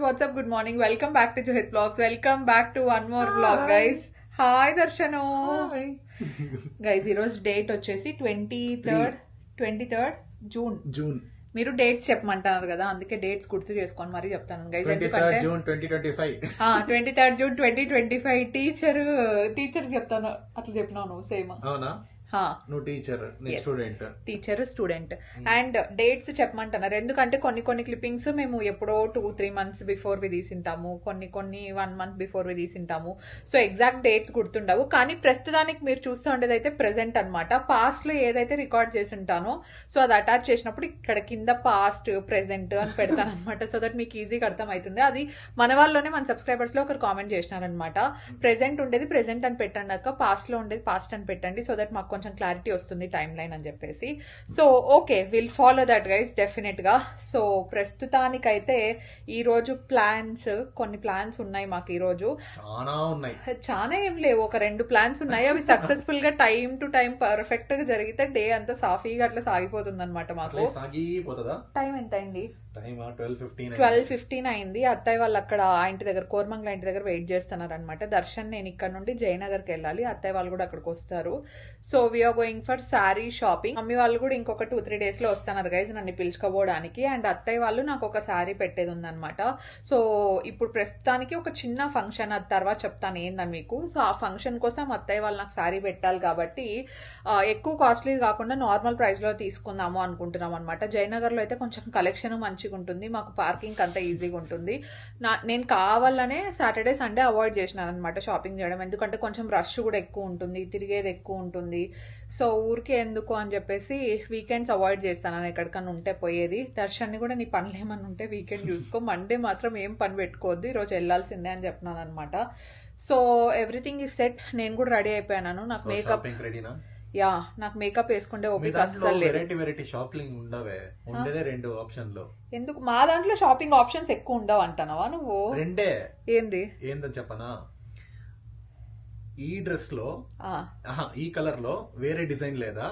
what's up, good morning, welcome back to Juhit Vlogs, welcome back to one more vlog guys. Hi Darshanu. Hi guys, ఈ రోజు date వచ్చేసి 23rd June. మీరు dates చెప్పమంటున్నారు కదా, అందుకే dates గుర్తు చేసుకొని మరి చెప్తాను గైస్. ఎందుకంటే జూన్ 2025 23rd జూన్ 2025 టీచర్ చెప్తాను, అట్లా చెప్పినావు సేమ్. అవునా? నువ్వు టీచర్ స్టూడెంట్ అండ్ డేట్స్ చెప్పమంటున్నారు. ఎందుకంటే కొన్ని క్లిప్పింగ్స్ మేము ఎప్పుడో 2-3 months బిఫోర్ వి తీసింటాము, కొన్ని 1 month బిఫోర్ వి తీసింటాము. సో ఎగ్జాక్ట్ డేట్స్ గుర్తుండవు. కానీ ప్రస్తుతానికి మీరు చూస్తూ ఉండేది అయితే ప్రెసెంట్ అనమాట. పాస్ట్ లో ఏదైతే రికార్డ్ చేసి ఉంటానో సో అది అటాచ్ చేసినప్పుడు ఇక్కడ కింద పాస్ట్ ప్రెసెంట్ అని పెడతాను అనమాట. సో దట్ మీకు ఈజీగా అర్థం అవుతుంది. అది మన వాళ్ళలోనే మన సబ్స్క్రైబర్స్ లో ఒకరు కామెంట్ చేసినారనమాట. ప్రెసెంట్ ఉండేది ప్రెసెంట్ అని పెట్టండి అక్క, పాస్ట్ లో ఉండేది పాస్ట్ అని పెట్టండి, సో దట్ మాకు కొంచెం క్లారిటీ వస్తుంది టైం లైన్ అని చెప్పేసి. So okay, will follow that guys definite గా. సో ప్రస్తుతానికైతే ఈ రోజు కొన్ని ప్లాన్స్ ఉన్నాయి మాకు. ఈ రోజు చాలా ఏం లేవు, ఒక 2 ప్లాన్స్ ఉన్నాయి. అవి సక్సెస్ఫుల్ గా టైం టు టైం పర్ఫెక్ట్ గా జరిగితే డే అంతా సాఫీగా అట్లా సాగిపోతుంది అనమాట మాకు. టైం ఎంత అయింది? 12:15 అయింది. అత్తయ్య వాళ్ళు అక్కడ ఇంటి దగ్గర కోరమంగళ ఇంటి దగ్గర వెయిట్ చేస్తున్నారు అనమాట. దర్శన్ నేను ఇక్కడ నుండి జయనగర్కి వెళ్ళాలి, అత్తయ్య వాళ్ళు కూడా అక్కడికి వస్తారు. So we are going for sari shopping. Mummy వాళ్ళు కూడా ఇంకొక 2-3 days లో వస్తున్నారు గైజ్ నన్ను పిలుచుకోవడానికి. అండ్ అత్తయ్య వాళ్ళు నాకు ఒక శారీ పెట్టేది ఉందనమాట. సో ఇప్పుడు ప్రస్తుతానికి ఒక చిన్న ఫంక్షన్, అది తర్వాత చెప్తాను ఏందని మీకు. సో ఆ ఫంక్షన్ కోసం అత్తయ్య వాళ్ళు నాకు శారీ పెట్టాలి కాబట్టి ఎక్కువ కాస్ట్లీ కాకుండా నార్మల్ ప్రైస్ లో తీసుకుందాము అనుకుంటున్నాం అనమాట. జయనగర్ లో అయితే కొంచెం కలెక్షన్ మంచిగా ఉంటుంది, మాకు పార్కింగ్ అంతా ఈజీగా ఉంటుంది. నేను కావాలనే సాటర్డే సండే అవాయిడ్ చేసినాను అనమాట షాపింగ్ చేయడం. ఎందుకంటే కొంచెం రష్ కూడా ఎక్కువ ఉంటుంది, తిరిగేది ఎక్కువ ఉంటుంది. సో ఊరికే ఎందుకు అని చెప్పేసి వీకెండ్స్ అవాయిడ్ చేస్తాను ఎక్కడికన్నా ఉంటే పోయేది. దర్శన్ని కూడా నీ పనులు ఏమన్నా ఉంటే వీకెండ్ చూసుకో, మండే మాత్రం ఏం పని పెట్టుకోవద్దు, ఈరోజు వెళ్ళాల్సిందే అని చెప్తున్నాను అనమాట. So everything is set. నేను కూడా రెడీ అయిపోయాను. నాకు మేకప్ నాకు మేకప్ వేసుకుంటే ఓపిక అస్సలు లేదు. ఎందుకు మా దాంట్లో షాపింగ్ ఆప్షన్స్ ఎక్కువ ఉండవు అంటున్నావా నువ్వు? ఏందని చెప్పనా, ఈ డ్రెస్ లో ఈ కలర్ లో వేరే డిజైన్ లేదా,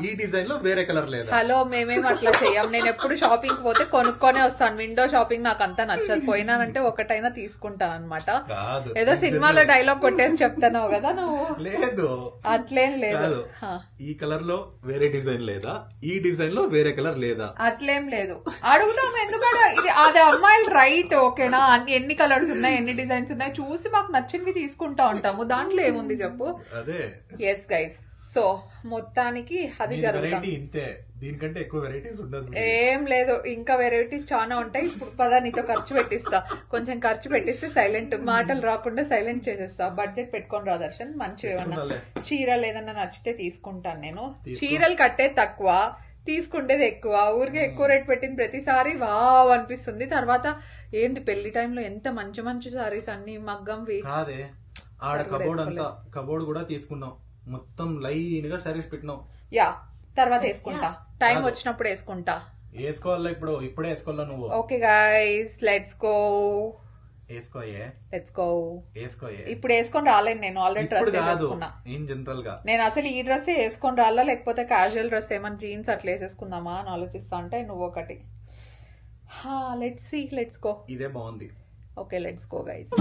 ఈ డిజైన్ లో వేరే కలర్ లేదా? హలో, మేమేం అట్లా చెయ్యం. నేను ఎప్పుడు షాపింగ్ పోతే కొనుక్కొనే వస్తాను. విండో షాపింగ్ నాకు అంతా నచ్చదు. పోయినానంటే ఒకటైనా తీసుకుంటాను అనమాట. ఏదో సినిమాలో డైలాగ్ కొట్టేసి చెప్తావు కదా నువ్వు. లేదు, అట్లేం లేదు. ఈ కలర్ లో వేరే డిజైన్ లేదా, ఈ డిజైన్ లో వేరే కలర్ లేదా? అట్లేం లేదు. అడుగుతాం ఎందుకంటే ఇది అదే అమ్మాయిలు రైట్. ఓకేనా, ఎన్ని కలర్స్ ఉన్నాయి, ఎన్ని డిజైన్స్ ఉన్నాయి చూసి మాకు నచ్చినవి తీసుకుంటా ఉంటాము. దాంట్లో ఏముంది చెప్పు. అదే ఎస్ గైస్. సో మొత్తానికి అది జరుగుతుంది. దీనికంటే ఎక్కువ వెరైటీస్ ఉండదు. ఏం లేదు, ఇంకా వెరైటీస్ చాలా ఉంటాయి. ఇప్పుడు పదా నీతో ఖర్చు పెట్టిస్తా, కొంచెం ఖర్చు పెట్టిస్తే సైలెంట్, మాటలు రాకుండా సైలెంట్ చేసేస్తా. బడ్జెట్ పెట్టుకొని రా దర్శన్, మంచివి ఏమన్నా చీరలు ఏదన్నా నచ్చితే తీసుకుంటాను నేను. చీరలు కట్టే తక్కువ, తీసుకుంటేది ఎక్కువ. ఊరికే ఎక్కువ రేట్ పెట్టింది ప్రతిసారి వావ్ అనిపిస్తుంది. తర్వాత ఏంది పెళ్లి టైంలో ఎంత మంచి మంచి సారీస్ అన్ని మగ్గంవి. ఆడ కబోర్డ్ కూడా తీసుకున్నాం, మొత్తం లైన్ గా సారీస్ పెట్టినాం. తర్వాత వేసుకుంటా, టైం వచ్చినప్పుడు వేసుకుంటా. వేసుకోవాలా ఇప్పుడే వేసుకోవాలా నువ్వు? Okay guys, let's go. ఇప్పుడు వేసుకొని రాలేను నేను, ఆల్రెడీ డ్రెస్ వేసుకున్నా. నేను అసలు ఈ డ్రెస్ వేసుకొని రాలా, లేకపోతే క్యాజువల్ డ్రెస్ ఏమన్నా జీన్స్ అట్లా వేసేసుకుందామా అని ఆలోచిస్తా. అంటే నువ్వు ఒకటి లెట్స్ గో. ఇదే బాగుంది. Okay, let's go guys.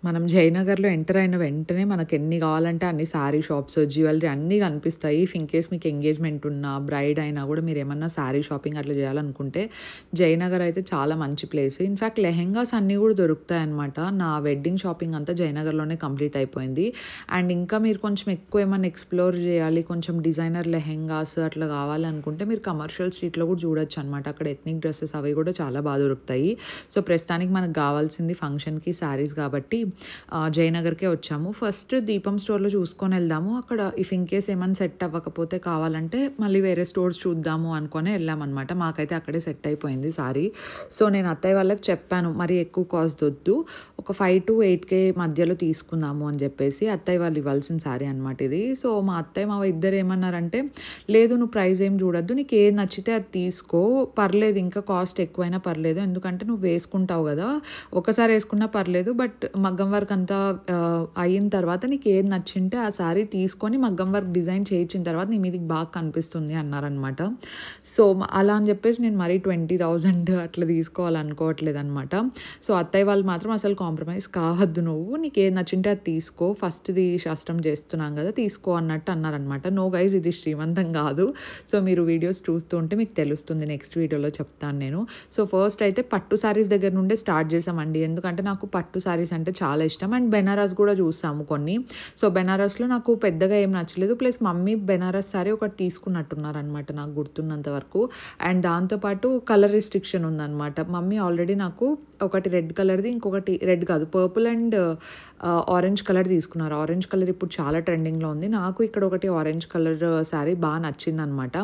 మనం జయనగర్లో ఎంటర్ అయిన వెంటనే మనకు ఎన్ని కావాలంటే అన్ని శారీ షాప్స్, జ్యువెలరీ అన్నీ కనిపిస్తాయి. ఇఫ్ ఇన్ కేస్ మీకు ఎంగేజ్మెంట్ ఉన్నా, బ్రైడ్ అయినా కూడా మీరు ఏమన్నా శారీ షాపింగ్ అట్లా చేయాలనుకుంటే జయనగర్ అయితే చాలా మంచి ప్లేస్. ఇన్ఫ్యాక్ట్ లెహెంగాస్ అన్నీ కూడా దొరుకుతాయి అనమాట. నా వెడ్డింగ్ షాపింగ్ అంతా జయనగర్లోనే కంప్లీట్ అయిపోయింది. అండ్ ఇంకా మీరు కొంచెం ఎక్కువ ఏమన్నా ఎక్స్ప్లోర్ చేయాలి, కొంచెం డిజైనర్ లెహెంగాస్ అట్లా కావాలనుకుంటే మీరు కమర్షియల్ స్ట్రీట్లో కూడా చూడొచ్చు అనమాట. అక్కడ ఎథ్నిక్ డ్రెస్సెస్ అవి కూడా చాలా బాగా దొరుకుతాయి. సో ప్రస్తుతానికి మనకు కావాల్సింది ఫంక్షన్కి శారీస్ కాబట్టి జయనగర్కే వచ్చాము. ఫస్ట్ దీపం స్టోర్లో చూసుకొని వెళ్దాము, అక్కడ ఇఫ్ ఇన్ కేస్ ఏమైనా సెట్ అవ్వకపోతే కావాలంటే మళ్ళీ వేరే స్టోర్స్ చూద్దాము అనుకొని వెళ్ళామన్నమాట. మాకైతే అక్కడే సెట్ అయిపోయింది సారీ. సో నేను అత్తయ్య వాళ్ళకి చెప్పాను మరి ఎక్కువ కాస్ట్ వద్దు, ఒక 5 to 8K మధ్యలో తీసుకుందాము అని చెప్పేసి. అత్తయ్య వాళ్ళు ఇవ్వాల్సిన సారీ అనమాట ఇది. సో మా అత్తయ్య మా ఇద్దరు ఏమన్నారంటే, లేదు నువ్వు ప్రైస్ ఏం చూడొద్దు, నీకు ఏది నచ్చితే అది తీసుకో, పర్లేదు ఇంకా కాస్ట్ ఎక్కువైనా పర్లేదు, ఎందుకంటే నువ్వు వేసుకుంటావు కదా, ఒకసారి వేసుకున్నా పర్లేదు, బట్ మగ్గం వర్క్ అంతా అయిన తర్వాత నీకు ఏది నచ్చింటే ఆ సారీ తీసుకొని మగ్గం వర్క్ డిజైన్ చేయించిన తర్వాత నీ మీదకి బాగా కనిపిస్తుంది అన్నారనమాట. సో అలా అని చెప్పేసి నేను మరీ 20,000 అట్లా తీసుకోవాలనుకోవట్లేదు అనమాట. సో అత్తయ్య వాళ్ళు మాత్రం అసలు కాంప్రమైజ్ కావద్దు, నువ్వు నీకు ఏది నచ్చింటే అది తీసుకో, ఫస్ట్ది శాస్త్రం చేస్తున్నాం కదా తీసుకో అన్నట్టు అన్నారనమాట. నో గైజ్, ఇది శ్రీమంతం కాదు. సో మీరు వీడియోస్ చూస్తూ ఉంటే మీకు తెలుస్తుంది, నెక్స్ట్ వీడియోలో చెప్తాను నేను. సో ఫస్ట్ అయితే పట్టు శారీస్ దగ్గర నుండే స్టార్ట్ చేసామండి, ఎందుకంటే నాకు పట్టు శారీస్ అంటే చాలా ఇష్టం. అండ్ బెనారస్ కూడా చూసాము కొన్ని. సో బెనారస్లో నాకు పెద్దగా ఏం నచ్చలేదు, ప్లస్ మమ్మీ బెనారస్ శారీ ఒకటి తీసుకున్నట్టున్నారనమాట నాకు గుర్తున్నంత వరకు. అండ్ దాంతోపాటు కలర్ రిస్ట్రిక్షన్ ఉందన్నమాట. మమ్మీ ఆల్రెడీ నాకు ఒకటి రెడ్ కలర్ది, ఇంకొకటి రెడ్ కాదు పర్పుల్ అండ్ ఆరెంజ్ కలర్ తీసుకున్నారు. ఆరెంజ్ కలర్ ఇప్పుడు చాలా ట్రెండింగ్లో ఉంది. నాకు ఇక్కడ ఒకటి ఆరెంజ్ కలర్ శారీ బాగా నచ్చింది అనమాట.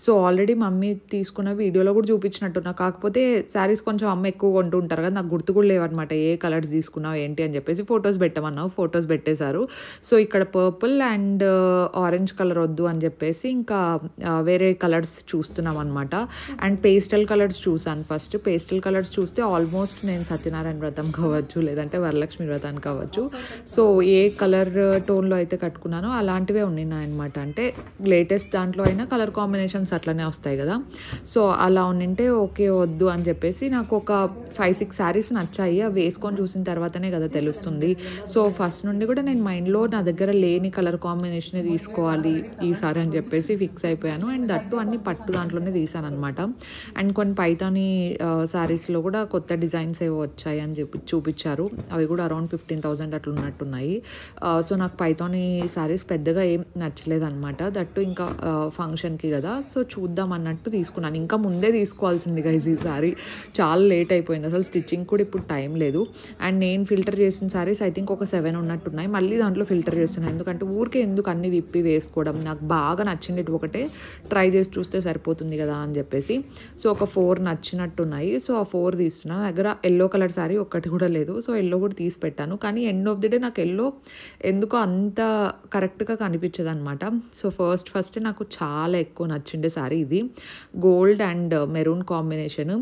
సో ఆల్రెడీ మమ్మీ తీసుకున్న వీడియోలో కూడా చూపించినట్టున్నా, కాకపోతే శారీస్ కొంచెం అమ్మ ఎక్కువ కొంటూ ఉంటారు కదా, నాకు గుర్తు కూడా లేవన్నమాట ఏ కలర్స్ తీసుకున్నావు ఏంటి అని చెప్పేసి. ఫొటోస్ పెట్టమన్నావు, ఫొటోస్ పెట్టేశారు. సో ఇక్కడ పర్పుల్ అండ్ ఆరెంజ్ కలర్ వద్దు అని చెప్పేసి ఇంకా వేరే కలర్స్ చూస్తున్నాం అనమాట. అండ్ పేస్టల్ కలర్స్ చూసాను ఫస్ట్. పేస్టల్ కలర్స్ చూస్తే ఆల్మోస్ట్ నేను సత్యనారాయణ వ్రతం కావచ్చు, లేదంటే వరలక్ష్మి వ్రతం కావచ్చు, సో ఏ కలర్ టోన్లో అయితే కట్టుకున్నానో అలాంటివే ఉన్నాయి అనమాట. అంటే లేటెస్ట్ దాంట్లో అయినా కలర్ కాంబినేషన్స్ అట్లనే వస్తాయి కదా. సో అలా ఉండింటే ఓకే వద్దు అని చెప్పేసి నాకు ఒక 5-6 శారీస్ నచ్చాయి. అవి వేసుకొని చూసిన తర్వాతనే కదా తెలుస్తుంది. సో ఫస్ట్ నుండి కూడా నేను మైండ్లో నా దగ్గర లేని కలర్ కాంబినేషనే తీసుకోవాలి ఈసారి అని చెప్పేసి ఫిక్స్ అయిపోయాను. అండ్ దట్టు అన్ని పట్టు దాంట్లోనే తీసాను అనమాట. అండ్ కొన్ని పైతాని శారీస్లో కూడా కొత్త డిజైన్స్ ఏవో వచ్చాయి అని చెప్పి చూపించారు. అవి కూడా అరౌండ్ 15,000 అట్లా ఉన్నట్టున్నాయి. సో నాకు పైతాని శారీస్ పెద్దగా ఏం నచ్చలేదు అనమాట. దట్టు ఇంకా ఫంక్షన్కి కదా, సో చూద్దాం అన్నట్టు తీసుకున్నాను. ఇంకా ముందే తీసుకోవాల్సింది గైజ్, ఈ సారీ చాలా లేట్ అయిపోయింది, అసలు స్టిచ్చింగ్ కూడా ఇప్పుడు టైం లేదు. అండ్ నేను ఫిల్టర్ చేసిన శారీస్ ఐ థింక్ ఒక 7 ఉన్నట్టున్నాయి. మళ్ళీ దాంట్లో ఫిల్టర్ చేస్తున్నాను, ఎందుకంటే ఊరికే ఎందుకు అన్ని విప్పి వేసుకోవడం, నాకు బాగా నచ్చింది ఒకటే ట్రై చేసి చూస్తే సరిపోతుంది కదా అని చెప్పేసి. సో ఒక 4 నచ్చినట్టున్నాయి. సో ఆ 4 తీస్తున్నాను. నా దగ్గర ఎల్లో కలర్ శారీ ఒక్కటి కూడా లేదు, సో ఎల్లో కూడా తీసి పెట్టాను. కానీ ఎండ్ ఆఫ్ ది డే నాకు ఎల్లో ఎందుకో అంత కరెక్ట్గా కనిపించదు అనమాట. సో ఫస్ట్ నాకు చాలా ఎక్కువ నచ్చిండే శారీ ఇది, గోల్డ్ అండ్ మెరూన్ కాంబినేషన్.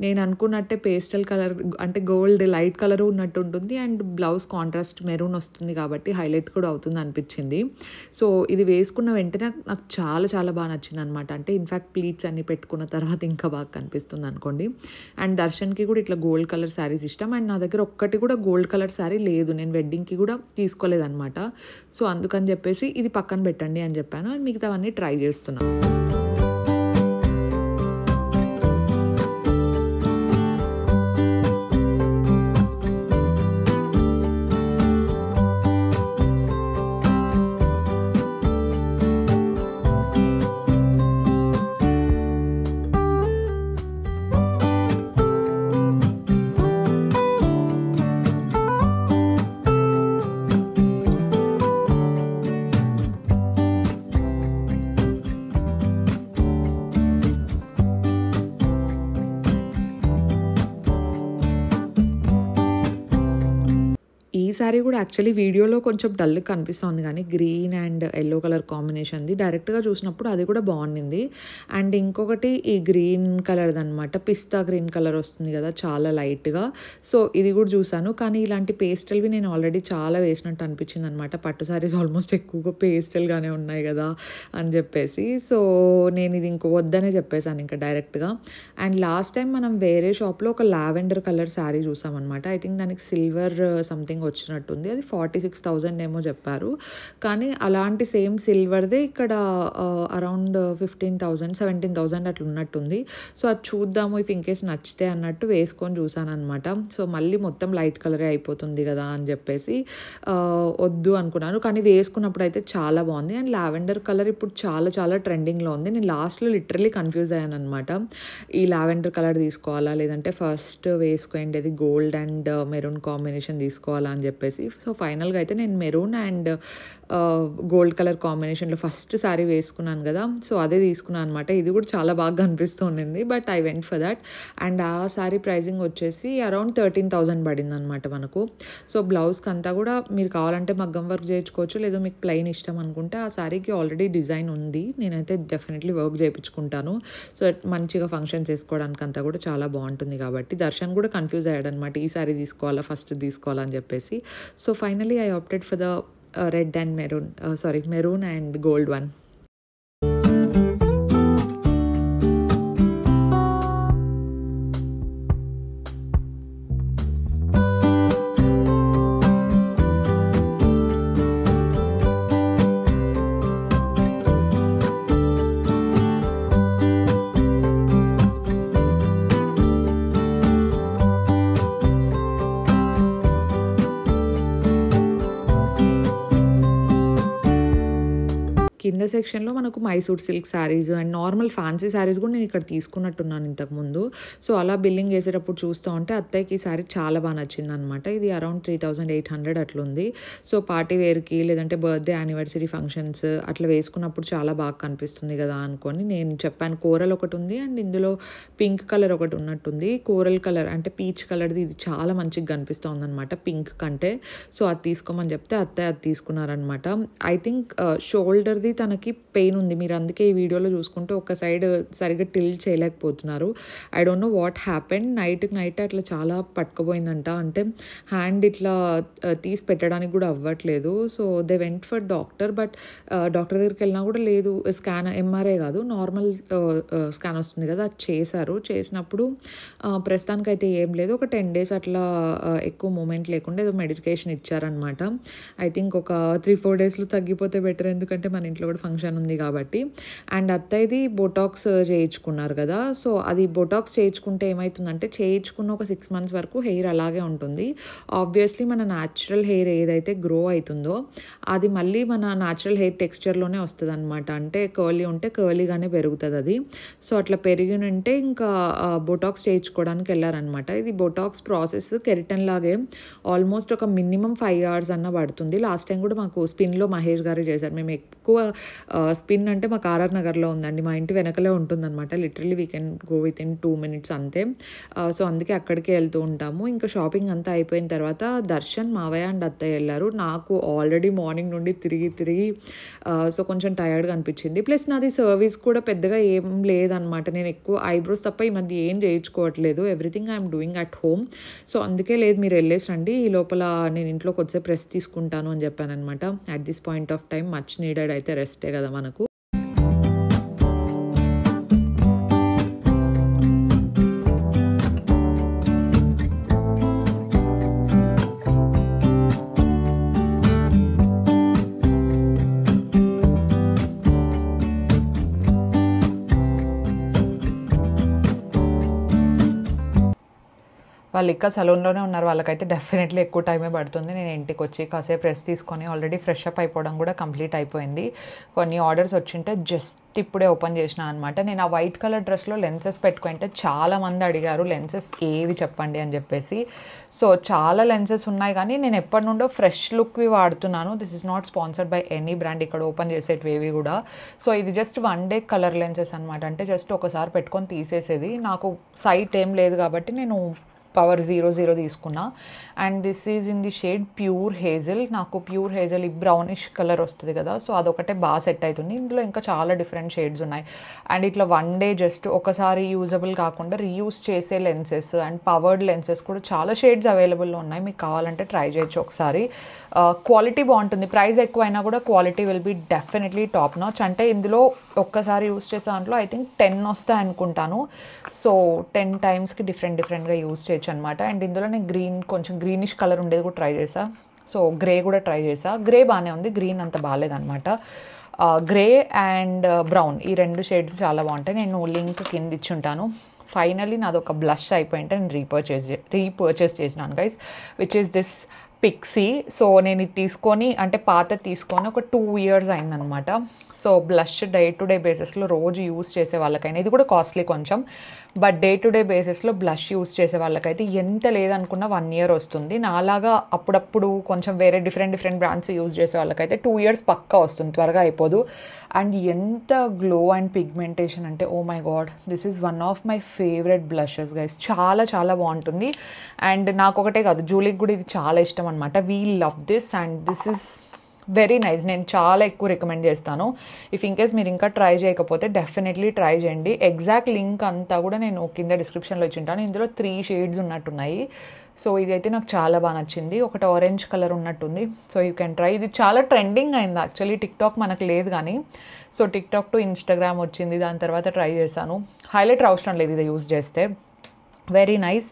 నేను అనుకున్నట్టే పేస్టల్ కలర్ అంటే గోల్డ్ లైట్ కలర్ ఉన్నట్టు ఉంటుంది, అండ్ బ్లౌజ్ కాంట్రాస్ట్ మెరూన్ వస్తుంది కాబట్టి హైలైట్ కూడా అవుతుంది అనిపించింది. సో ఇది వేసుకున్న వెంటనే నాకు చాలా చాలా బాగా నచ్చింది అనమాట. అంటే ఇన్ఫ్యాక్ట్ ప్లీట్స్ అన్ని పెట్టుకున్న తర్వాత ఇంకా బాగా కనిపిస్తుంది అనుకోండి. అండ్ దర్శన్కి కూడా ఇట్లా గోల్డ్ కలర్ శారీస్ ఇష్టం. అండ్ నా దగ్గర ఒక్కటి కూడా గోల్డ్ కలర్ శారీ లేదు, నేను వెడ్డింగ్కి కూడా తీసుకోలేదన్నమాట. సో అందుకని చెప్పేసి ఇది పక్కన పెట్టండి అని చెప్పాను. అండ్ మిగతావన్నీ ట్రై చేస్తున్నాను. ఈ సారీ కూడా యాక్చువల్లీ వీడియోలో కొంచెం డల్ కనిపిస్తుంది, కానీ గ్రీన్ అండ్ ఎల్లో కలర్ కాంబినేషన్ది డైరెక్ట్గా చూసినప్పుడు అది కూడా బాగుండింది. అండ్ ఇంకొకటి ఈ గ్రీన్ కలర్ది అనమాట, పిస్తా గ్రీన్ కలర్ వస్తుంది కదా చాలా లైట్గా. సో ఇది కూడా చూసాను, కానీ ఇలాంటి పేస్టల్వి నేను ఆల్రెడీ చాలా వేసినట్టు అనిపించింది అనమాట. పట్టు సారీస్ ఆల్మోస్ట్ ఎక్కువగా పేస్టల్గానే ఉన్నాయి కదా అని చెప్పేసి. సో నేను ఇది ఇంకో వద్దనే చెప్పేశాను ఇంకా డైరెక్ట్గా. అండ్ లాస్ట్ టైం మనం వేరే షాప్లో ఒక లావెండర్ కలర్ శారీ చూసామన్నమాట. ఐ థింక్ దానికి సిల్వర్ సంథింగ్ వచ్చినట్టుంది, అది 46,000 ఏమో చెప్పారు. కానీ అలాంటి సేమ్ సిల్వర్దే ఇక్కడ అరౌండ్ 15,000 17,000 అట్లా ఉన్నట్టుంది. సో అది చూద్దాము ఇఫ్ ఇన్కేస్ నచ్చితే అన్నట్టు వేసుకొని చూసాను అనమాట. సో మళ్ళీ మొత్తం లైట్ కలరే అయిపోతుంది కదా అని చెప్పేసి వద్దు అనుకున్నాను, కానీ వేసుకున్నప్పుడు అయితే చాలా బాగుంది. అండ్ లావెండర్ కలర్ ఇప్పుడు చాలా చాలా ట్రెండింగ్లో ఉంది. నేను లాస్ట్లో లిటరలీ కన్ఫ్యూజ్ అయ్యాను అనమాట, ఈ లావెండర్ కలర్ తీసుకోవాలా లేదంటే ఫస్ట్ వేసుకోండి అది గోల్డ్ అండ్ మెరూన్ కాంబినేషన్ తీసుకోవాలా అని చెప్పేసి. చెప్పేసి. సో ఫైనల్గా అయితే నేను మెరూన్ అండ్ గోల్డ్ కలర్ కాంబినేషన్లో ఫస్ట్ శారీ వేసుకున్నాను కదా, సో అదే తీసుకున్నాను అనమాట. ఇది కూడా చాలా బాగా కనిపిస్తూ ఉండింది, but I went for that. And ఆ శారీ ప్రైజింగ్ వచ్చేసి అరౌండ్ 13,000 పడింది అనమాట మనకు. సో బ్లౌజ్కి అంతా కూడా మీరు కావాలంటే మగ్గం వర్క్ చేయించుకోవచ్చు, లేదా మీకు ప్లెయిన్ ఇష్టం అనుకుంటే ఆ శారీకి ఆల్రెడీ డిజైన్ ఉంది. నేనైతే డెఫినెట్లీ వర్క్ చేయించుకుంటాను. సో మంచిగా ఫంక్షన్స్ వేసుకోవడానికి అంతా కూడా చాలా బాగుంటుంది కాబట్టి. దర్శన్ కూడా కన్ఫ్యూజ్ అయ్యాడు అనమాట, ఈ శారీ తీసుకోవాలా ఫస్ట్ తీసుకోవాలని చెప్పేసి. So finally I opted for the red and maroon and gold one. కింద సెక్షన్లో మనకు Mysore silk saris and normal fancy saris కూడా నేను ఇక్కడ తీసుకున్నట్టున్నాను ఇంతకుముందు. సో అలా బిల్లింగ్ వేసేటప్పుడు చూస్తూ ఉంటే అత్తయ్యకి ఈ శారీ చాలా బాగా నచ్చింది అనమాట. ఇది అరౌండ్ 3,800 అట్లుంది. సో పార్టీ వేర్కి లేదంటే బర్త్డే యానివర్సరీ ఫంక్షన్స్ అట్లా వేసుకున్నప్పుడు చాలా బాగా కనిపిస్తుంది కదా అనుకొని నేను చెప్పాను. కోరల్ ఒకటి ఉంది అండ్ ఇందులో పింక్ కలర్ ఒకటి ఉన్నట్టుంది. కోరల్ కలర్ అంటే పీచ్ కలర్ది ఇది చాలా మంచిగా కనిపిస్తుంది అనమాట పింక్ కంటే. సో అది తీసుకోమని చెప్తే అత్తయ్య అది తీసుకున్నారనమాట. ఐ థింక్ షోల్డర్ది తనకి పెయిన్ ఉంది, మీరు అందుకే ఈ వీడియోలో చూసుకుంటే ఒక సైడ్ సరిగ్గా టిల్ట్ చేయలేకపోతున్నారు. I don't know what happened. Night అట్లా చాలా పట్టుకుపోయిందంట, అంటే హ్యాండ్ ఇట్లా తీసి పెట్టడానికి కూడా అవ్వట్లేదు. So they went for doctor, but doctor దగ్గరికి వెళ్ళినా కూడా లేదు, స్కాన్ ఎంఆర్ఐ కాదు నార్మల్ స్కాన్ వస్తుంది కదా, అది చేసినప్పుడు ప్రస్తుతానికైతే ఏం లేదు. ఒక 10 days అట్లా ఎక్కువ మూమెంట్ లేకుండా ఏదో మెడికేషన్ ఇచ్చారనమాట. ఐ థింక్ ఒక 3-4 daysలో తగ్గిపోతే బెటర్, ఎందుకంటే మన ఇంట్లో కూడా ఫంక్షన్ ఉంది కాబట్టి. అండ్ అత్తయ్యది బొటాక్స్ చేయించుకున్నారు కదా, సో అది బొటాక్స్ చేయించుకుంటే ఏమవుతుందంటే చేయించుకున్న ఒక 6 months వరకు హెయిర్ అలాగే ఉంటుంది. ఆబ్వియస్లీ మన న్యాచురల్ హెయిర్ ఏదైతే గ్రో అవుతుందో అది మళ్ళీ మన న్యాచురల్ హెయిర్ టెక్స్చర్లోనే వస్తుంది అనమాట. అంటే కర్లీ ఉంటే కర్లీగానే పెరుగుతుంది అది. సో అట్లా పెరిగినంటే ఇంకా బొటాక్స్ చేయించుకోవడానికి వెళ్ళారనమాట. ఇది బొటాక్స్ ప్రాసెస్ కెరటన్ లాగే ఆల్మోస్ట్ ఒక మినిమం 5 hours అన్న పడుతుంది. లాస్ట్ టైం కూడా మాకు స్పిన్లో మహేష్ గారు చేశారు. మేము ఎక్కువ స్పిన్ అంటే మాకు ఆర్ఆర్ నగర్లో ఉందండి, మా ఇంటి వెనకలే ఉంటుందన్నమాట. Literally we can go within 2 minutes అంతే. సో అందుకే అక్కడికే వెళ్తూ ఉంటాము. ఇంకా షాపింగ్ అంతా అయిపోయిన తర్వాత దర్శన్, మావయ్య అండ్ అత్తయ్య వెళ్ళారు. నాకు ఆల్రెడీ మార్నింగ్ నుండి తిరిగి సో కొంచెం టయర్డ్గా అనిపించింది. ప్లస్ నాది సర్వీస్ కూడా పెద్దగా ఏం లేదనమాట. నేను ఎక్కువ ఐబ్రోస్ తప్ప ఈ మధ్య ఏం చేయించుకోవట్లేదు, everything I'm doing at home. So అందుకే లేదు మీరు వెళ్ళేసి రండి, ఈ లోపల నేను ఇంట్లో కొద్దిసేపు రెస్ట్ తీసుకుంటాను అని చెప్పాను అనమాట. At this point of time much needed అయితే రెస్టే కదా మనకు. వాళ్ళు ఇంకా సలూన్లోనే ఉన్నారు, వాళ్ళకైతే డెఫినెట్లీ ఎక్కువ టైమే పడుతుంది. నేను ఇంటికి వచ్చి కాసేపు రెస్ట్ తీసుకొని ఆల్రెడీ ఫ్రెష్ అప్ అయిపోవడం కూడా కంప్లీట్ అయిపోయింది. కొన్ని ఆర్డర్స్ వచ్చింటే జస్ట్ ఇప్పుడే ఓపెన్ చేసిన అనమాట. నేను ఆ వైట్ కలర్ డ్రెస్లో లెన్సెస్ పెట్టుకుంటే చాలామంది అడిగారు లెన్సెస్ ఏవి చెప్పండి అని చెప్పేసి. సో చాలా లెన్సెస్ ఉన్నాయి, కానీ నేను ఎప్పటి నుండో ఫ్రెష్ లుక్వి వాడుతున్నాను. This is not sponsored by any brand ఇక్కడ ఓపెన్ చేసేటివి కూడా. సో ఇది జస్ట్ 1 day కలర్ లెన్సెస్ అనమాట, అంటే జస్ట్ ఒకసారి పెట్టుకొని తీసేసేది. నాకు సైట్ ఏం లేదు కాబట్టి నేను పవర్ 00 తీసుకున్నా. And this is in the shade pure hazel. నాకు ప్యూర్ హేజల్ ఈ బ్రౌనిష్ కలర్ వస్తుంది కదా, సో అదొకటే బాగా సెట్ అవుతుంది. ఇందులో ఇంకా చాలా డిఫరెంట్ షేడ్స్ ఉన్నాయి. అండ్ ఇట్లా 1 day జస్ట్ ఒకసారి యూజబుల్ కాకుండా రీయూజ్ చేసే లెన్సెస్ అండ్ పవర్డ్ లెన్సెస్ కూడా చాలా షేడ్స్ అవైలబుల్లో ఉన్నాయి. మీకు కావాలంటే ట్రై చేయొచ్చు ఒకసారి. క్వాలిటీ బాగుంటుంది, ప్రైస్ ఎక్కువైనా కూడా quality will be definitely top notch. అంటే ఇందులో ఒక్కసారి యూజ్ చేసే దాంట్లో ఐ థింక్ 10 వస్తాయి అనుకుంటాను. సో 10 times డిఫరెంట్గా యూజ్ చేయొచ్చు అనమాట. అండ్ ఇందులో నేను కొంచెం గ్రీనిష్ కలర్ ఉండేది కూడా ట్రై చేసా. సో గ్రే కూడా ట్రై చేసా. గ్రే బాగానే ఉంది, గ్రీన్ అంత బాగాలేదనమాట. గ్రే అండ్ బ్రౌన్ ఈ 2 షేడ్స్ చాలా బాగుంటాయి. నేను లింక్ కింద ఇచ్చుంటాను. ఫైనలీ నాది ఒక బ్లష్ అయిపోయింటే నేను రీపర్చేస్ చేసినాను guys, which is this Pixie. So నేను ఇది తీసుకొని అంటే పాత తీసుకొని ఒక 2 years అయిందనమాట. So blush day to day బేసిస్లో రోజు యూస్ చేసే వాళ్ళకైనా, ఇది కూడా కాస్ట్లీ కొంచెం, బట్ డే టు డే బేసిస్లో బ్లష్ యూస్ చేసే వాళ్ళకైతే ఎంత లేదనుకున్న 1 year వస్తుంది. నాలాగా అప్పుడప్పుడు కొంచెం వేరే డిఫరెంట్ బ్రాండ్స్ యూస్ చేసే వాళ్ళకైతే 2 years పక్కా వస్తుంది, త్వరగా అయిపోదు. అండ్ ఎంత గ్లో అండ్ పిగ్మెంటేషన్ అంటే oh my God, this is one of my favourite blushes guys. చాలా చాలా బాగుంటుంది. అండ్ నాకు ఒకటే కాదు, జూలీకి కూడా ఇది చాలా ఇష్టం అనమాట. We love this and this is very nice. నేను చాలా ఎక్కువ రికమెండ్ చేస్తాను. ఇఫ్ ఇన్ కేస్ మీరు ఇంకా ట్రై చేయకపోతే డెఫినెట్లీ ట్రై చేయండి. ఎగ్జాక్ట్ లింక్ అంతా కూడా నేను కింద డిస్క్రిప్షన్లో ఇచ్చింటాను. ఇందులో 3 shades ఉన్నట్టున్నాయి. సో ఇదైతే నాకు చాలా బాగా నచ్చింది. ఒకటి ఆరెంజ్ కలర్ ఉన్నట్టుంది. So you can try. ఇది చాలా ట్రెండింగ్ అయింది యాక్చువల్లీ. టిక్టాక్ మనకు లేదు కానీ, సో టిక్టాక్ టు ఇన్స్టాగ్రామ్ వచ్చింది. దాని తర్వాత ట్రై చేశాను. హైలైటర్ అవసరం లేదు ఇది యూజ్ చేస్తే. Very nice.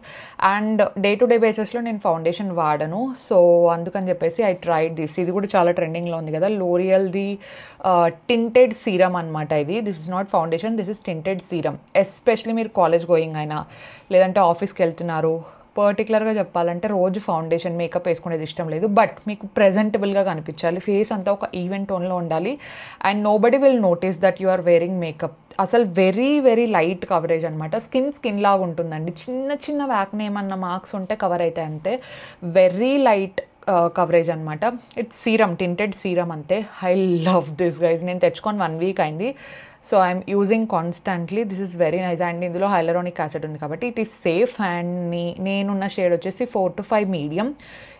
And day to day బేసిస్లో నేను ఫౌండేషన్ వాడను, సో అందుకని చెప్పేసి ఐ ట్రైడ్ దిస్. ఇది కూడా చాలా ట్రెండింగ్లో ఉంది కదా, లోరియల్ది టింటెడ్ సీరమ్ అనమాట ఇది. This is not foundation, this is tinted serum. Especially మీరు కాలేజ్ గోయింగ్ అయినా లేదంటే ఆఫీస్కి వెళ్తున్నారు, పర్టికులర్గా చెప్పాలంటే రోజు ఫౌండేషన్ మేకప్ వేసుకునేది ఇష్టం లేదు, బట్ మీకు ప్రెజెంటబుల్గా కనిపించాలి, ఫేస్ అంతా ఒక ఈవెంట్ టోన్లో ఉండాలి and nobody will notice that you are wearing makeup. అసలు వెరీ లైట్ కవరేజ్ అనమాట. స్కిన్ లాగా ఉంటుందండి. చిన్న వ్యాక్నే ఏమన్నా మార్క్స్ ఉంటే కవర్ అవుతాయి అంతే. వెరీ లైట్ కవరేజ్ అనమాట. ఇట్స్ సీరమ్, టింటెడ్ సీరమ్ అంతే. I love this guys. నేను తెచ్చుకొని 1 week అయింది. So I'm using constantly. This is very nice. And ఇందులో హైలరానిక్ యాసిడ్ ఉంది కాబట్టి ఇట్ ఈస్ సేఫ్. అండ్ నేనున్న షేడ్ వచ్చేసి 4 to 5 మీడియం.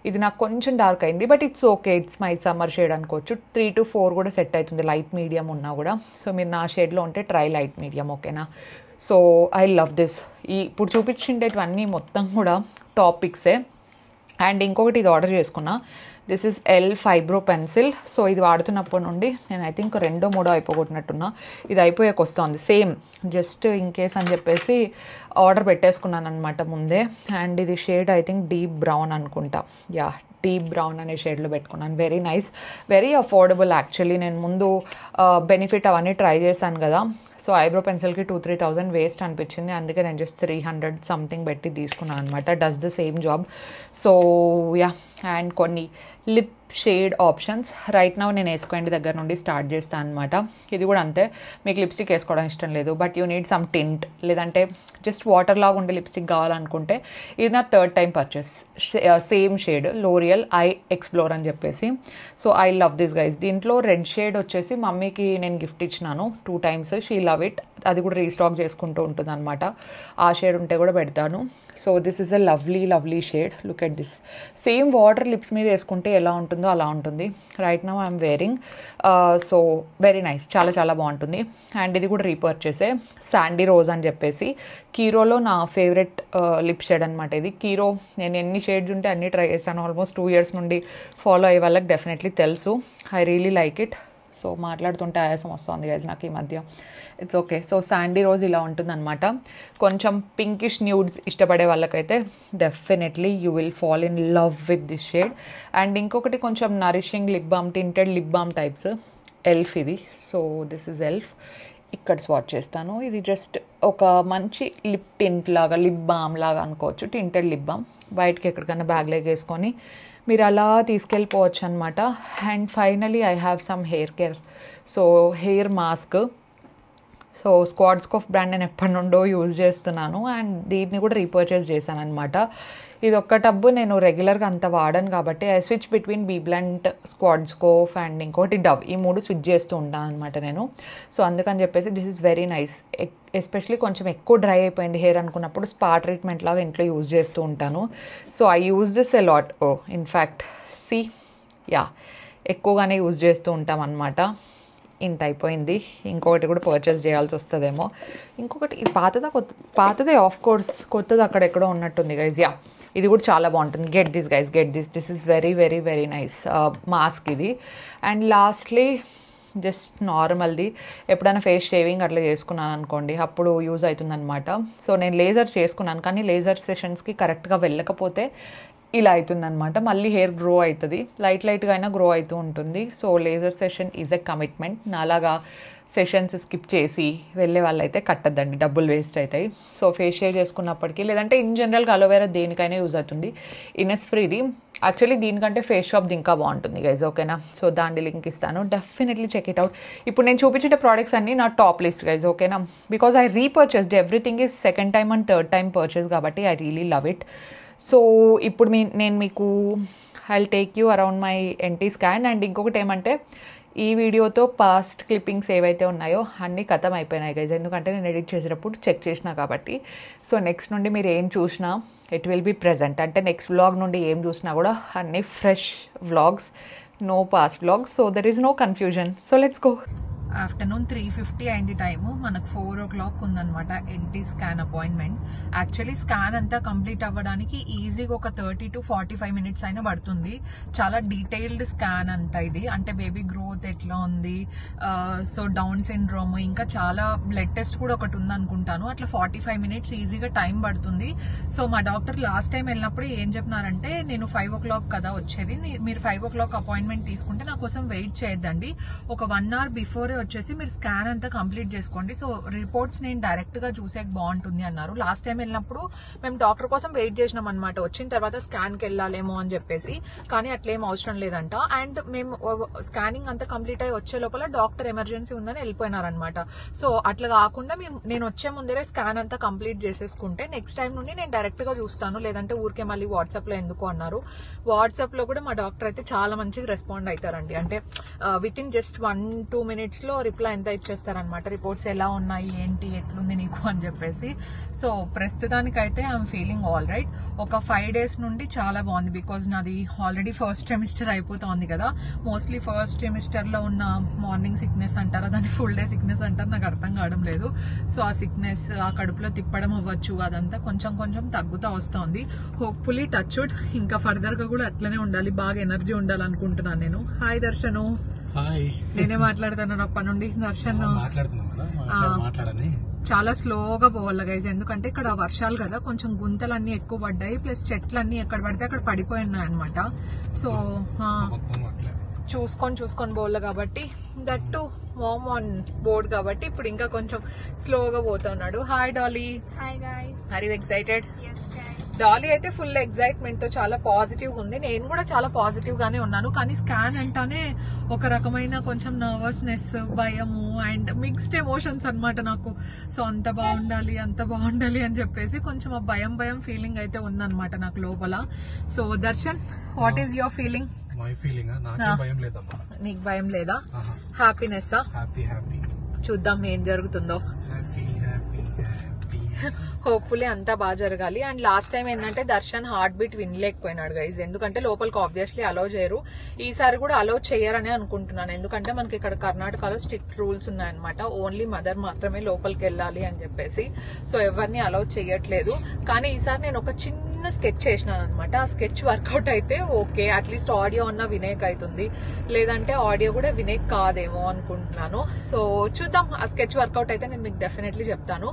ఇది నాకు కొంచెం డార్క్ అయింది, but it's okay. It's my summer shade అనుకోవచ్చు. 3 to 4 కూడా సెట్ అవుతుంది లైట్ మీడియం ఉన్నా కూడా. సో మీరు నా షేడ్లో ఉంటే ట్రై లైట్ మీడియం, ఓకేనా? So I love this. ఇప్పుడు చూపించిండేటివన్నీ మొత్తం కూడా టాపిక్సే. అండ్ ఇంకొకటి ఇది ఆర్డర్ చేసుకున్నా. This is elf eyebrow pencil. So ఇది వాడుతున్నప్పటి నుండి నేను ఐ థింక్ 2-3 అయిపోగొట్టినట్టున్నా. ఇది అయిపోయాక వస్తుంది సేమ్, జస్ట్ ఇన్ కేస్ అని చెప్పేసి ఆర్డర్ పెట్టేసుకున్నాను అనమాట ముందే. అండ్ ఇది shade I think deep brown అనుకుంటా. యా, డీప్ బ్రౌన్ అనే షేడ్లో పెట్టుకున్నాను. Very nice, very affordable actually. నేను ముందు బెనిఫిట్ అవన్నీ ట్రై చేశాను కదా, సో ఐబ్రో పెన్సిల్కి 2-3 thousand వేస్ట్ అనిపించింది. అందుకే నేను జస్ట్ 300 సంథింగ్ పెట్టి తీసుకున్నాను అనమాట. Does the same job. So yeah, and కొన్ని lip shade options right now నేను వేసుకోండి దగ్గర నుండి స్టార్ట్ చేస్తాను అనమాట. ఇది కూడా అంతే. మీకు లిప్స్టిక్ వేసుకోవడం ఇష్టం లేదు, but you need some tint, లేదంటే జస్ట్ వాటర్ లాగా ఉండే లిప్స్టిక్ కావాలనుకుంటే ఇది నా 3rd time purchase. Same shade, L'Oreal I explore అని చెప్పేసి. So I love this guys. దీంట్లో రెడ్ షేడ్ వచ్చేసి మమ్మీకి నేను గిఫ్ట్ ఇచ్చినాను 2 times. She love it. అది కూడా రీస్టాక్ చేసుకుంటూ ఉంటుంది అనమాట. ఆ షేడ్ ఉంటే కూడా పెడతాను. So this is a lovely shade. Look at this. Same water lips మీద వేసుకుంటే ఎలా ఉంటుందో అలా ఉంటుంది. Right now I'm wearing. So very nice, చాలా బాగుంటుంది. అండ్ ఇది కూడా రీపర్చేసే, శాండీ రోజ్ అని చెప్పేసి. కీరోలో నా ఫేవరెట్ లిప్ షేడ్ అనమాట ఇది. కీరో నేను ఎన్ని షేడ్స్ ఉంటే అన్ని ట్రై చేశాను. ఆల్మోస్ట్ 2 years నుండి ఫాలో అయ్యే వాళ్ళకి డెఫినెట్లీ తెలుసు. I really like it. So మాట్లాడుతుంటే ఆయాసం వస్తుంది గైజ్ నాకు ఈ మధ్య. It's okay. So sandy rose ఇలా ఉంటుందన్నమాట. కొంచెం పింకిష్ న్యూడ్స్ ఇష్టపడే వాళ్ళకైతే definitely you will fall in love with this shade. And ఇంకొకటి కొంచెం nourishing lip balm, tinted lip balm types. Elf ఇది. So this is elf. ఇక్కడ స్వాట్ చేస్తాను. ఇది జస్ట్ ఒక మంచి లిప్ టింట్ లాగా, లిప్ బామ్ లాగా అనుకోవచ్చు. Tinted lip balm. బయటకి ఎక్కడికైనా బ్యాగ్లోకి వేసుకొని మీరు అలా తీసుకెళ్ళిపోవచ్చు అనమాట. And finally I have some hair care. So hair mask. So స్క్వాడ్స్కోఫ్ బ్రాండ్ నేను ఎప్పటి నుండో యూజ్ చేస్తున్నాను. అండ్ దీన్ని కూడా రీపర్చేస్ చేశాను అనమాట. ఇది ఒక్క టబ్బు నేను రెగ్యులర్గా అంత వాడను కాబట్టి ఐ స్విచ్ బిట్వీన్ బీబ్లెంట్, స్క్వాడ్స్కోఫ్ అండ్ ఇంకోటి డవ్. ఈ 3 స్విచ్ చేస్తూ ఉంటాను అనమాట నేను. సో అందుకని చెప్పేసి this is very nice. Especially కొంచెం ఎక్కువ డ్రై అయిపోయింది హెయిర్ అనుకున్నప్పుడు స్పా ట్రీట్మెంట్ లాగా ఇంట్లో యూజ్ చేస్తూ ఉంటాను. So I use this a lot. In fact see yeah, ఎక్కువగానే యూజ్ చేస్తూ ఉంటాం అనమాట. ఇంత అయిపోయింది. ఇంకొకటి కూడా పర్చేస్ చేయాల్సి వస్తుందేమో. ఇంకొకటి ఇది పాతదే ఆఫ్ కోర్స్, కొత్తది అక్కడెక్కడో ఉన్నట్టుంది గైజ్. యా, ఇది కూడా చాలా బాగుంటుంది. Get this guys, get this. This is very nice mask ఇది. అండ్ లాస్ట్లీ జస్ట్ నార్మల్ది. ఎప్పుడైనా ఫేస్ షేవింగ్ అట్లా చేసుకున్నాను అనుకోండి, అప్పుడు యూజ్ అవుతుందన్నమాట. సో నేను లేజర్ చేసుకున్నాను, కానీ లేజర్ సెషన్స్కి కరెక్ట్గా వెళ్ళకపోతే ఇలా అవుతుందన్నమాట. మళ్ళీ హెయిర్ గ్రో అవుతుంది, లైట్గా అయినా గ్రో అవుతూ ఉంటుంది. So laser session is a commitment. నాలాగా సెషన్స్ స్కిప్ చేసి వెళ్ళే వాళ్ళైతే కట్టద్దండి, డబ్బులు వేస్ట్ అవుతాయి. సో ఫేషియల్ చేసుకున్నప్పటికీ, లేదంటే ఇన్ జనరల్గా అలోవెరా దేనికైనా యూజ్ అవుతుంది. ఇనెస్ఫ్రీది యాక్చువల్లీ దీనికంటే ఫేస్ షాప్ది ఇంకా బాగుంటుంది గైజ్, ఓకేనా? సో దాని లింక్ ఇస్తాను, డెఫినెట్లీ చెక్ ఇట్ అవుట్. ఇప్పుడు నేను చూపించే ప్రోడక్ట్స్ అన్నీ నా టాప్ లిస్ట్ గైజ్, ఓకేనా? Because I repurchased everything is second time and third time purchase కాబట్టి I really love it. So ఇప్పుడు నేను మీకు I take you around my ఎన్టీ స్కాన్. అండ్ ఇంకొకటి ఏమంటే ఈ వీడియోతో పాస్ట్ క్లిప్పింగ్స్ ఏవైతే ఉన్నాయో అన్నీ ఖతం అయిపోయినాయి గైజ్, ఎందుకంటే నేను ఎడిట్ చేసేటప్పుడు చెక్ చేసినా కాబట్టి. సో నెక్స్ట్ నుండి మీరు ఏం చూసినా ఇట్ విల్ బీ ప్రెజెంట్, అంటే నెక్స్ట్ వ్లాగ్ నుండి ఏం చూసినా కూడా అన్నీ fresh vlogs, no past vlogs. So there is no confusion. So let's go. Afternoon 3:50 అయింది టైము, మనకు 4 o'clock ఉందన్నమాట NT scan appointment. Actually scan అంతా కంప్లీట్ అవ్వడానికి ఈజీగా ఒక 30 to 45 minutes అయినా పడుతుంది. చాలా డీటెయిల్డ్ స్కాన్ అంట ఇది, అంటే బేబీ గ్రోత్ ఎట్లా ఉంది, సో డౌన్ సిండ్రోమ్, ఇంకా చాలా బ్లడ్ టెస్ట్ కూడా ఒకటి ఉంది అనుకుంటాను. అట్లా 45 minutes ఈజీగా టైం పడుతుంది. సో మా డాక్టర్ లాస్ట్ టైం వెళ్ళినప్పుడు ఏం చెప్పినారంటే, నేను 5 o'clock కదా వచ్చేది, మీరు 5 o'clock అపాయింట్మెంట్ తీసుకుంటే నా కోసం వెయిట్ చేయొద్దండి, ఒక 1 hour బిఫోర్ వచ్చేసి మీరు స్కాన్ అంతా కంప్లీట్ చేసుకోండి, సో రిపోర్ట్స్ నేను డైరెక్ట్ గా చూసే బాగుంటుంది అన్నారు. లాస్ట్ టైం వెళ్ళినప్పుడు మేము డాక్టర్ కోసం వెయిట్ చేసినాం అనమాట, వచ్చిన తర్వాత స్కాన్ కి వెళ్ళాలేమో అని చెప్పేసి, కానీ అట్లేం అవసరం లేదంట. అండ్ మేము స్కానింగ్ అంతా కంప్లీట్ అయ్యి వచ్చే లోపల డాక్టర్ ఎమర్జెన్సీ ఉందని వెళ్ళిపోయినారనమాట. సో అట్లా కాకుండా నేను వచ్చే ముందరే స్కాన్ అంతా కంప్లీట్ చేసేసుకుంటే నెక్స్ట్ టైం నుండి నేను డైరెక్ట్ గా చూస్తాను, లేదంటే ఊరికే మళ్ళీ వాట్సాప్ లో ఎందుకు అన్నారు. వాట్సాప్ లో కూడా మా డాక్టర్ అయితే చాలా మంచిగా రెస్పాండ్ అవుతారండి, అంటే విత్ ఇన్ జస్ట్ 1-2 minutes లో రిప్లై ఎంత ఇచ్చేస్తారనమాట, రిపోర్ట్స్ ఎలా ఉన్నాయి, ఏంటి, ఎట్లుంది నీకు అని చెప్పేసి. సో ప్రస్తుతానికైతే ఐఎమ్ ఫీలింగ్ ఆల్ రైట్. ఒక 5 days నుండి చాలా బాగుంది, బికాజ్ నాది ఆల్రెడీ ఫస్ట్ ట్రైమిస్టర్ అయిపోతుంది కదా. మోస్ట్లీ ఫస్ట్ ట్రైమిస్టర్ లో ఉన్న మార్నింగ్ సిక్నెస్ అంటారా, దాన్ని ఫుల్ డే సిక్నెస్ అంటారు, నాకు అర్థం కావడం లేదు. సో ఆ సిక్నెస్, ఆ కడుపులో తిప్పడం అవ్వచ్చు, అదంతా కొంచెం కొంచెం తగ్గుతూ వస్తుంది. హోప్ఫుల్లీ టచ్వుడ్ ఇంకా ఫర్దర్ గా కూడా అట్లనే ఉండాలి, బాగా ఎనర్జీ ఉండాలనుకుంటున్నాను నేను. హాయ్ దర్శను. నేనే మాట్లాడుతాను అప్పటి నుండి. దర్శన్ చాలా స్లోగా పోవాలి గైజ్, ఎందుకంటే ఇక్కడ వర్షాలు కదా, కొంచెం గుంతలన్నీ ఎక్కువ పడ్డాయి, ప్లస్ చెట్లన్నీ ఎక్కడ పడితే అక్కడ పడిపోయినాయి అనమాట. సో చూసుకొని పోవాలి కాబట్టి, దట్టు మామ్ ఆన్ బోర్డ్ కాబట్టి ఇప్పుడు ఇంకా కొంచెం స్లోగా పోతున్నాడు. Hi Dolly. Hi guys. Are you excited? Yes guys. Dolly అయితే ఫుల్ ఎక్సైట్మెంట్ తో చాలా పాజిటివ్ గా ఉంది, నేను కూడా చాలా పాజిటివ్ గానే ఉన్నాను. కానీ స్కాన్ అంటానే ఒక రకమైన కొంచెం నర్వస్నెస్, భయము అండ్ మిక్స్డ్ ఎమోషన్స్ అన్నమాట నాకు. సో అంత బాగుండాలి అని చెప్పేసి కొంచెం ఆ భయం ఫీలింగ్ అయితే ఉందన్నమాట నాకు లోపల. So Darshan, what is your feeling? My feeling నాకేం భయం లేదమ్మా. నీకు భయం లేదా? హ్యాపీనెస్? హ్యాపీ చూద్దాం ఏం జరుగుతుందో. హ్యాపీ హోప్ఫుల్లీ అంతా బాగా జరగాలి. అండ్ లాస్ట్ టైం ఏంటంటే దర్శన్ హార్ట్ బీట్ వినలేకపోయినాడు గైజ్, ఎందుకంటే లోపలికి ఆబ్వియస్లీ అలౌ చేయరు. ఈసారి కూడా అలౌ చేయరని అనుకుంటున్నాను, ఎందుకంటే మనకి ఇక్కడ కర్ణాటకలో స్ట్రిక్ట్ రూల్స్ ఉన్నాయన్నమాట, ఓన్లీ మదర్ మాత్రమే లోపలికి వెళ్ళాలి అని చెప్పేసి. సో ఎవరిని అలౌ చేయట్లేదు. కానీ ఈసారి నేను ఒక చిన్న స్కెచ్ చేసినాను అనమాట, ఆ స్కెచ్ వర్కౌట్ అయితే ఓకే, అట్లీస్ట్ ఆడియో అన్న వినేక్ అవుతుంది, లేదంటే ఆడియో కూడా వినేక్ కాదేమో అనుకుంటున్నాను. సో చూద్దాం, ఆ స్కెచ్ వర్కౌట్ అయితే నేను మీకు డెఫినెట్లీ చెప్తాను.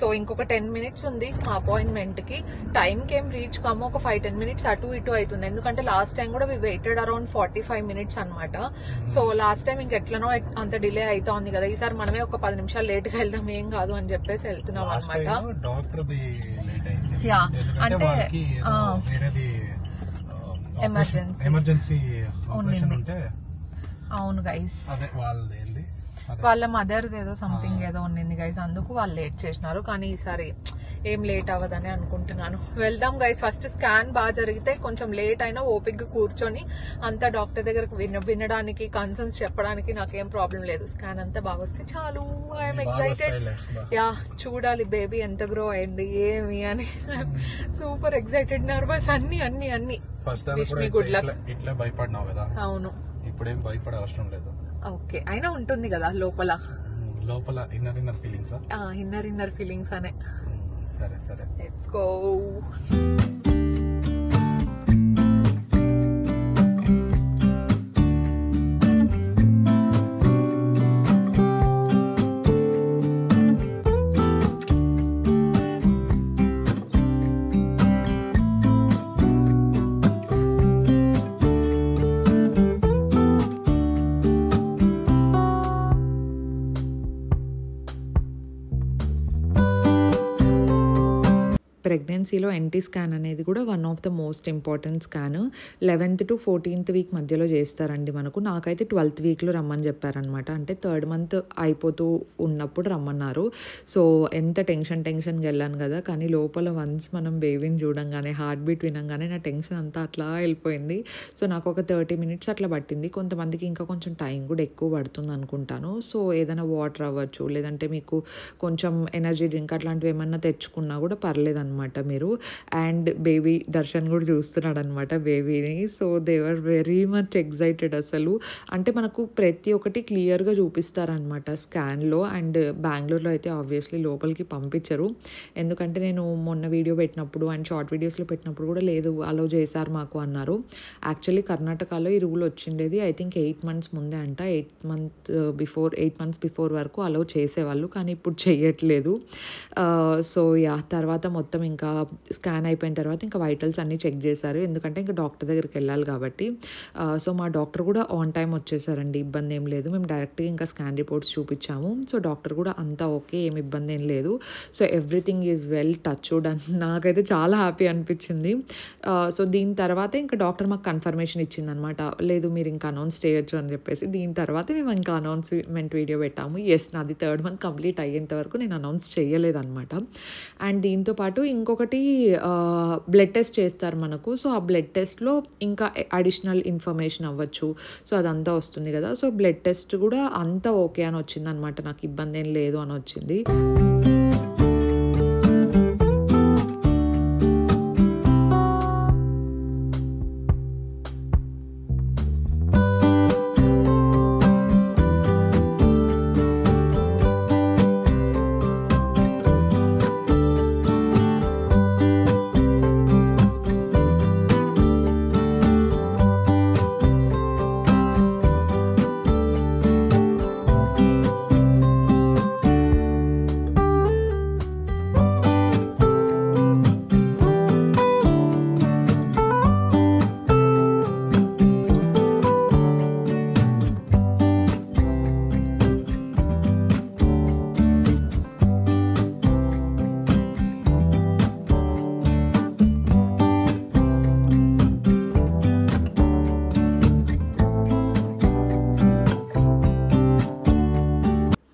సో ఇంకొక 10 minutes ఉంది మా అపాయింట్మెంట్ కి, టైంకి ఏం రీచ్ కాము, ఒక 5-10 minutes అటు ఇటు అవుతుంది, ఎందుకంటే లాస్ట్ టైం కూడా వి వెయిటెడ్ అరౌండ్ 45 minutes అనమాట. సో లాస్ట్ టైం ఇంకెట్లనో అంత డిలే అవుతా ఉంది కదా, ఈసారి మనమే ఒక 10 నిమిషాలు లేట్ గా వెళ్దాం, ఏం కాదు అని చెప్పేసి వెళ్తున్నాం అనమాట. అంటే ఎమర్జెన్సీ ఆపరేషన్ ఉంటే, అవును గైస్, అదే వాళ్ళదేంది వాళ్ళ మదర్ ఏదో సంథింగ్ ఏదో ఉన్నింది గైస్, అందుకు వాళ్ళు లేట్ చేసినారు. కానీ ఈసారి ఏం లేట్ అవ్వదని అనుకుంటున్నాను. వెళ్దాం గైస్, ఫస్ట్ స్కాన్ బాగా జరిగితే కొంచెం లేట్ అయినా ఓపిక్ గా కూర్చొని అంతా డాక్టర్ దగ్గరకు వినడానికి, కన్సర్న్స్ చెప్పడానికి నాకేం ప్రాబ్లం లేదు. స్కాన్ అంతా బాగా వస్తే చాలు. I'm excited. యా, చూడాలి బేబీ ఎంత గ్రో అయింది ఏమి అని. సూపర్ ఎక్సైటెడ్, నర్వస్, అన్ని. Good luck. ఇట్లా భయపడినావు కదా, అవును, ఇప్పుడేం భయపడే అవసరం లేదు. ఓకే, అయినా ఉంటుంది కదా లోపల ఇన్నర్ ఫీలింగ్స్. ఇన్నర్ ఫీలింగ్స్ అనే. సరే లెట్స్ గో. ప్రెగ్నెన్సీలో ఎన్టీ స్కాన్ అనేది కూడా one of the most important scan. 11th to 14th week మధ్యలో చేస్తారండి మనకు. నాకైతే 12th వీక్లో రమ్మని చెప్పారనమాట. అంటే 3rd month అయిపోతూ ఉన్నప్పుడు రమ్మన్నారు. సో ఎంత టెన్షన్గా వెళ్ళాను కదా, కానీ లోపల వన్స్ మనం బేబీని చూడంగానే హార్ట్ బీట్ వినంగానే నా టెన్షన్ అంతా అట్లా వెళ్ళిపోయింది. సో నాకు ఒక 30 minutes అట్లా పట్టింది. కొంతమందికి ఇంకా కొంచెం టైం కూడా ఎక్కువ పడుతుంది అనుకుంటాను. సో ఏదైనా వాటర్ అవ్వచ్చు, లేదంటే మీకు కొంచెం ఎనర్జీ డ్రింక్ అట్లాంటివి ఏమన్నా తెచ్చుకున్నా కూడా పర్లేదన్నమాట మీరు. అండ్ బేబీ దర్శన్ కూడా చూస్తున్నాడు అనమాట బేబీని. So they are very much excited అసలు. అంటే మనకు ప్రతి ఒక్కటి క్లియర్గా చూపిస్తారనమాట స్కాన్లో. అండ్ బెంగళూరులో అయితే ఆబ్వియస్లీ లోపలికి పంపించరు, ఎందుకంటే నేను మొన్న వీడియో పెట్టినప్పుడు అండ్ షార్ట్ వీడియోస్లో పెట్టినప్పుడు కూడా లేదు అలో చేశారు మాకు అన్నారు. యాక్చువల్లీ కర్ణాటకలో ఈ రూల్ వచ్చిండేది ఐ థింక్ 8 months ముందే అంట. 8 months బిఫోర్ వరకు అలో చేసేవాళ్ళు, కానీ ఇప్పుడు చెయ్యట్లేదు. సో తర్వాత మొత్తం ఇంకా స్కాన్ అయిపోయిన తర్వాత ఇంకా వైటల్స్ అన్నీ చెక్ చేశారు, ఎందుకంటే ఇంకా డాక్టర్ దగ్గరికి వెళ్ళాలి కాబట్టి. సో మా డాక్టర్ కూడా ఆన్ టైం వచ్చేసారండి, ఇబ్బంది ఏం లేదు. మేము డైరెక్ట్గా ఇంకా స్కాన్ రిపోర్ట్స్ చూపించాము. సో డాక్టర్ కూడా అంతా ఓకే, ఏం ఇబ్బంది ఏం లేదు. So everything is well touched అని నాకైతే చాలా హ్యాపీ అనిపించింది. సో దీని తర్వాత ఇంకా డాక్టర్ మాకు కన్ఫర్మేషన్ ఇచ్చిందనమాట, లేదు మీరు ఇంకా అనౌన్స్ చేయొచ్చు అని చెప్పేసి. దీని తర్వాత మేము ఇంకా అనౌన్స్మెంట్ వీడియో పెట్టాము. ఎస్, నాది 3rd month కంప్లీట్ అయ్యేంత వరకు నేను అనౌన్స్ చేయలేదన్నమాట. అండ్ దీంతోపాటు ఇంకొకటి బ్లడ్ టెస్ట్ చేస్తారు మనకు. సో ఆ బ్లడ్ టెస్ట్లో ఇంకా అడిషనల్ ఇన్ఫర్మేషన్ అవ్వచ్చు, సో అదంతా వస్తుంది కదా. సో బ్లడ్ టెస్ట్ కూడా అంతా ఓకే అని వచ్చింది అనమాట, నాకు ఇబ్బంది ఏం లేదు అని వచ్చింది.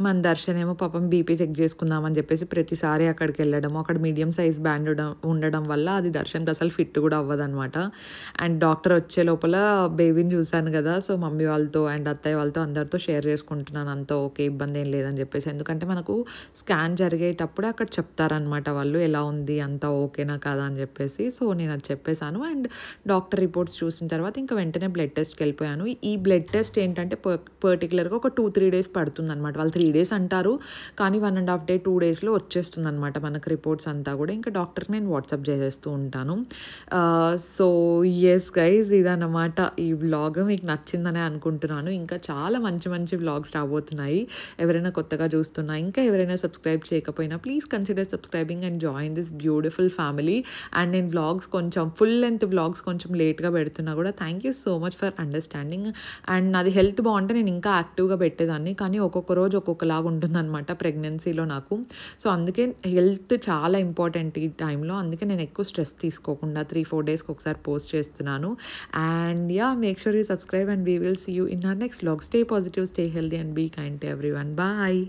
మన దర్శన్ ఏమో పాపం బీపీ చెక్ చేసుకుందామని చెప్పేసి ప్రతిసారి అక్కడికి వెళ్ళడం, అక్కడ మీడియం సైజ్ బ్యాండ్ ఉండడం వల్ల అది దర్శన్కి అసలు ఫిట్ కూడా అవ్వదన్నమాట. అండ్ డాక్టర్ వచ్చే లోపల బేబీని చూశాను కదా, సో మమ్మీ వాళ్ళతో అండ్ అత్తయ్య వాళ్ళతో అందరితో షేర్ చేసుకుంటున్నాను, అంతా ఓకే ఇబ్బంది ఏం లేదని చెప్పేసి. ఎందుకంటే మనకు స్కాన్ జరిగేటప్పుడు అక్కడ చెప్తారనమాట వాళ్ళు ఎలా ఉంది, అంతా ఓకేనా కాదా అని చెప్పేసి. సో నేను అది చెప్పేశాను. అండ్ డాక్టర్ రిపోర్ట్స్ చూసిన తర్వాత ఇంకా వెంటనే బ్లడ్ టెస్ట్కి వెళ్ళిపోయాను. ఈ బ్లడ్ టెస్ట్ ఏంటంటే పర్టికులర్గా ఒక 2-3 days పడుతుంది అనమాట. వాళ్ళు 3 days అంటారు, కానీ 1.5 day 2 daysలో వచ్చేస్తుంది అనమాట మనకు రిపోర్ట్స్ అంతా కూడా. ఇంకా డాక్టర్కి నేను వాట్సాప్ చేసేస్తూ ఉంటాను. సో ఎస్ గైజ్, ఇదన్నమాట ఈ వ్లాగ్. మీకు నచ్చిందనే అనుకుంటున్నాను. ఇంకా చాలా మంచి మంచి వ్లాగ్స్ రాబోతున్నాయి. ఎవరైనా కొత్తగా చూస్తున్నా, ఇంకా ఎవరైనా సబ్స్క్రైబ్ చేయకపోయినా please consider subscribing and join this beautiful family. And నేను వ్లాగ్స్ కొంచెం ఫుల్ లెంత్ వ్లాగ్స్ కొంచెం లేట్గా పెడుతున్నా కూడా thank you so much for understanding. And నాది హెల్త్ బాగుంటే నేను ఇంకా యాక్టివ్గా పెట్టేదాన్ని, కానీ ఒక్కొక్క రోజు ఒక్కొక్కలాగా ఉంటుందన్నమాట ప్రెగ్నెన్సీలో నాకు. సో అందుకే హెల్త్ చాలా ఇంపార్టెంట్ ఈ టైంలో. అందుకే నేను ఎక్కువ స్ట్రెస్ తీసుకోకుండా 3-4 daysకి ఒకసారి పోస్ట్ చేస్తున్నాను. And yeah, make sure you subscribe and we will see you in our next vlog. Stay positive, stay healthy and be kind to everyone. Bye.